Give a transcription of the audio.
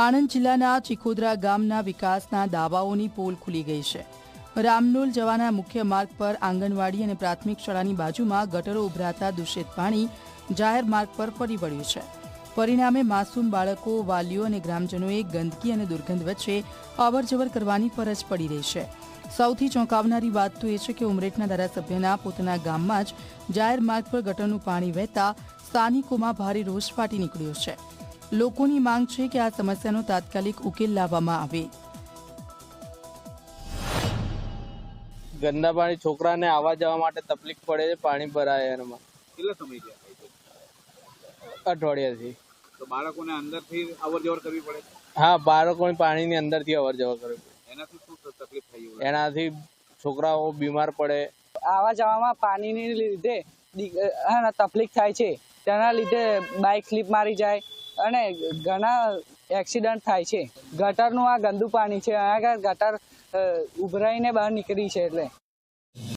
આણંદ જિલ્લાના ચિખોદરા ગામના વિકાસના દાવાઓની પોલ ખુલી ગઈ છે। રામનોલ જવાના મુખ્ય માર્ગ પર આંગણવાડી અને પ્રાથમિક શાળાની બાજુમાં ગટરો ઉભરાતા દૂષિત પાણી જાહેર માર્ગ પર ફરી વળ્યું છે। પરિણામે માસૂમ બાળકો, વાલીઓ અને ગ્રામજનોએ ગંદકી અને દુર્ગંધ વચ્ચે અવરજવર કરવાની ફરજ પડી રહી છે। સૌથી ચોંકાવનારી વાત તો એ છે કે ઉમરેઠના ધારાસભ્યના પોતાના ગામમાં જ જાહેર માર્ગ પર ગટરનું પાણી વહેતા સ્થાનિકોમાં ભારે રોષ ફાટી નીકળ્યો છે। લોકોની માંગ છે કે આ સમસ્યાનો તાત્કાલિક ઉકેલ લાવવામાં આવે। ગંદા પાણી છોકરાને આવવા જવા માટે તકલીફ પડે છે। પાણી ભરાય એમાં કેટલા સમય થયા? અઠવાડિયાથી। તો બાળકોને અંદરથી અવર જવર કરવી પડે? હા, બાળકોને પાણીની અંદરથી અવર જવર કરવી પડે। એનાથી શું તકલીફ થઈ? એનાથી છોકરાઓ બીમાર પડે। આવવા જવામાં પાણીને લીધે તકલીફ થાય છે। તેના લીધે બાઇક સ્લીપ મારી જાય અને ઘણા એક્સિડન્ટ થાય છે। ગટરનું આ ગંદુ પાણી છે, ગટર ઉભરાઈને બહાર નીકળી છે એટલે